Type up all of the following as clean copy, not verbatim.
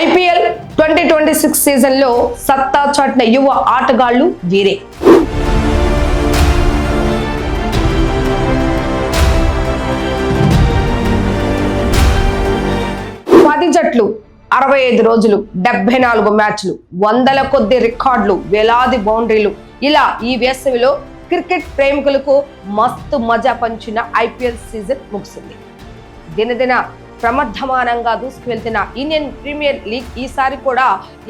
IPL 2026 సీజన్లో సత్తా చాటిన యువ ఆటగాళ్లు వీరే. పది జట్లు, 65 రోజులు, 74 మ్యాచ్లు, వందల కొద్ది రికార్డులు, వేలాది బౌండరీలు, ఇలా ఈ వేసవిలో క్రికెట్ ప్రేమికులకు మస్తు మజా పంచిన ఐపీఎల్ సీజన్ ముగిసింది. దినదిన ప్రమర్ధమానంగా దూసుకువెళ్తున్న ఇండియన్ ప్రీమియర్ లీగ్ ఈసారి కూడా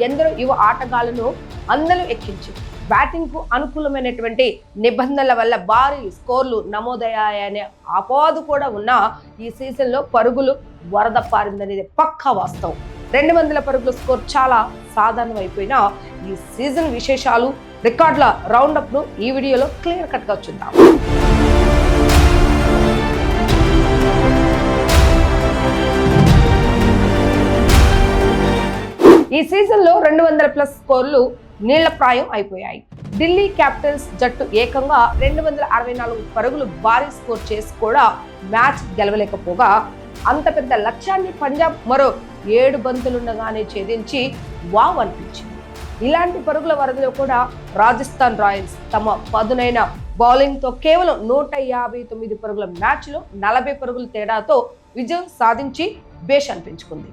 ఎందరో యువ ఆటగాళ్లను అందరూ ఎక్కించింది. బ్యాటింగ్ కు అనుకూలమైనటువంటి నిబంధనల వల్ల భారీ స్కోర్లు నమోదయ్యాయనే అపోహ కూడా ఉన్న ఈ సీజన్ లో పరుగులు వరద పారిందనేది పక్కా వాస్తవం. 200 పరుగుల స్కోర్ చాలా సాధారణం అయిపోయినా ఈ సీజన్ విశేషాలు, రికార్డుల రౌండప్ ను ఈ వీడియోలో క్లియర్ కట్ గా చూద్దాం. ఈ సీజన్ లో 200+ స్కోర్లు నీళ్లప్రాయం అయిపోయాయి. ఢిల్లీ క్యాపిటల్స్ జట్టు ఏకంగా 264 పరుగులు భారీ స్కోర్ చేసి కూడా మ్యాచ్ గెలవలేకపోగా, అంత పెద్ద లక్ష్యాన్ని పంజాబ్ మరో 7 బంతులుండగానే ఛేదించి వావ్ అనిపించింది. ఇలాంటి పరుగుల వరదలో కూడా రాజస్థాన్ రాయల్స్ తమ పదునైన బౌలింగ్ తో కేవలం 159 పరుగుల మ్యాచ్ లో 40 పరుగుల తేడాతో విజయం సాధించి బేష్ అనిపించుకుంది.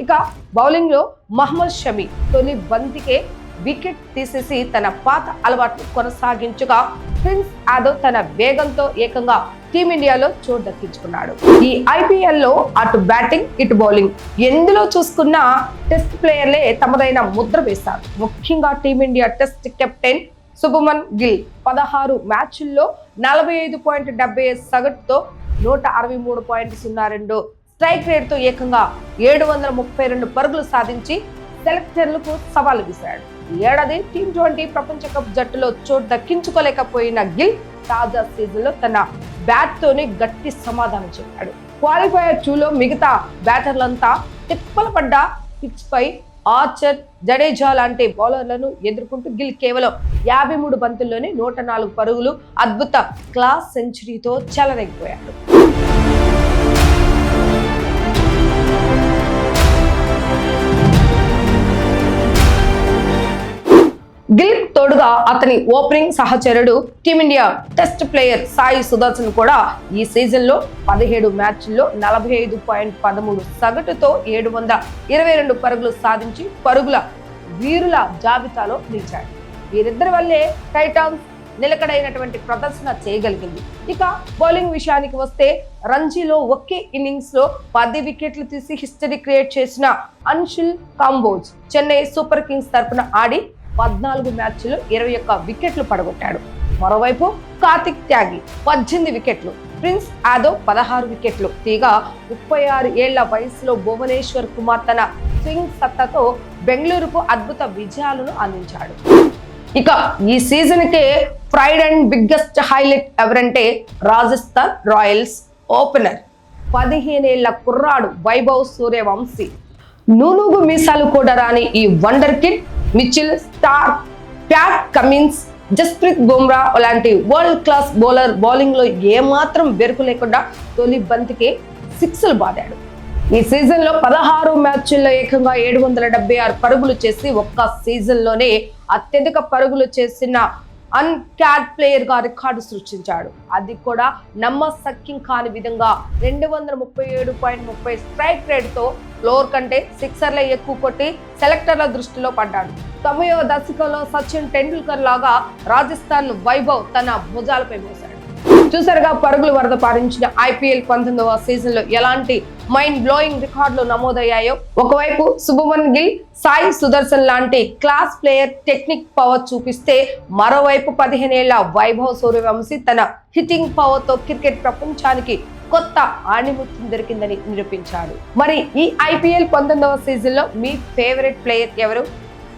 ఇక బౌలింగ్ లో మహమ్మద్ షమి తొలి బంతికే వికెట్ తీసేసి తన పాత అలవాట్లు కొనసాగించగా, ప్రిన్స్ యాదవ్ తన వేగంతో ఏకంగా టీమిండియాలో చోటు దక్కించుకున్నాడు. ఈ ఐపీఎల్ లో అటు బ్యాటింగ్ ఇటు బౌలింగ్ ఎందులో చూసుకున్నా టెస్ట్ ప్లేయర్లే తమదైన ముద్ర వేశారు. ముఖ్యంగా team India test captain Shubman Gill 16 మ్యాచ్ల్లో 45.75 సగటుతో 163.02 స్ట్రైక్ రేట్ తో ఏకంగా 732 పరుగులు సాధించి సెలెక్టర్లకు సవాలు విసిరాడు. ఈ ఏడాది T20 ప్రపంచ కప్ జట్టులో చోటు దక్కించుకోలేకపోయిన గిల్ తాజా సీజన్ లో తన బ్యాట్ తోనే గట్టి సమాధానం చెప్పాడు. క్వాలిఫైయర్ 2లో మిగతా బ్యాటర్లంతా తిప్పల పడ్డ పిచ్ పై ఆర్చర్, జడేజా లాంటి బౌలర్లను ఎదుర్కొంటూ గిల్ కేవలం 53 బంతుల్లోనే 104 పరుగులు అద్భుత క్లాస్ సెంచరీతో చెలరేగిపోయాడు. గిల్ తోడుగా అతని ఓపెనింగ్ సహచరుడు team India test player Sai Sudarshan కూడా ఈ సీజన్ లో 17 మ్యాచ్ల్లో 45.13 సగటుతో 722 పరుగులు సాధించి పరుగుల వీరుల జాబితాలో నిలిచాడు. వీరిద్దరి వల్లే టైటాన్స్ నిలకడైనటువంటి ప్రదర్శన చేయగలిగింది. ఇక బౌలింగ్ విషయానికి వస్తే రంజీలో ఒకే ఇన్నింగ్స్ లో 10 వికెట్లు తీసి హిస్టరీ క్రియేట్ చేసిన అన్షుల్ కాంబోజ్ చెన్నై సూపర్ కింగ్స్ తరపున ఆడి 14 మ్యాచ్లు 21 వికెట్లు పడగొట్టాడు. మరోవైపు కార్తిక్ త్యాగి 18 వికెట్లు, ప్రిన్స్ యాదవ్ 16 వికెట్లు తీగా 36 ఏళ్ల వయసులో భువనేశ్వర్ కుమార్ తన స్వింగ్ సత్తాతో బెంగళూరుకు అద్భుత విజయాలను అందించాడు. ఇక ఈ season K pride and biggest highlight ఎవరంటే రాజస్థాన్ రాయల్స్ ఓపెనర్ 15 ఏళ్ల కుర్రాడు వైభవ్ సూర్యవంశీ. నూనూగు మీసాలు కూడా రాని ఈ wonder kid Mitchell Stark, Pat Cummins, Jasprit Bumrah లాంటి వరల్డ్ క్లాస్ బౌలర్ బౌలింగ్ లో ఏమాత్రం బెరుకు లేకుండా తొలి బంతికే 6లు బాదాడు. ఈ సీజన్ లో 16 మ్యాచ్ల్లో ఏకంగా 776 పరుగులు చేసి ఒక్క సీజన్ లోనే అత్యధిక పరుగులు చేసిన అన్క్యాడ్ ప్లేయర్ గా రికార్డు సృష్టించాడు. అది కూడా నమ్మశక్యం కాని విధంగా 237.30 స్ట్రైక్ రేట్ తో ఫ్లోర్ కంటే సిక్సర్లే ఎక్కువ కొట్టి సెలెక్టర్ల దృష్టిలో పడ్డాడు. 90వ దశకంలో సచిన్ టెండూల్కర్ లాగా రాజస్థాన్ వైభవ్ తన భుజాలపై మోశాడు. చూసారుగా పరుగులు వరద పారించిన ఐపీఎల్ 19వ సీజన్ లో ఎలాంటి మైండ్ బ్లోయింగ్ రికార్డులు నమోదయ్యాయో. ఒకవైపు శుభమన్ గిల్, సాయి సుదర్శన్ లాంటి క్లాస్ ప్లేయర్ టెక్నిక్ పవర్ చూపిస్తే, మరోవైపు 15 ఏళ్ల వైభవ్ సూర్యవంశీ తన హిట్టింగ్ పవర్ తో క్రికెట్ ప్రపంచానికి కొత్త ఆణిముత్యం దొరికిందని నిరూపించాడు. మరి ఈ ఐపీఎల్ 19వ సీజన్ లో మీ ఫేవరెట్ ప్లేయర్ ఎవరు?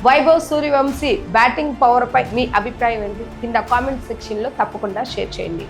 వైభవ్ సూర్యవంశీ బ్యాటింగ్ పవర్ పై మీ అభిప్రాయం ఏంటి? కింద కామెంట్ సెక్షన్ లో తప్పకుండా షేర్ చేయండి.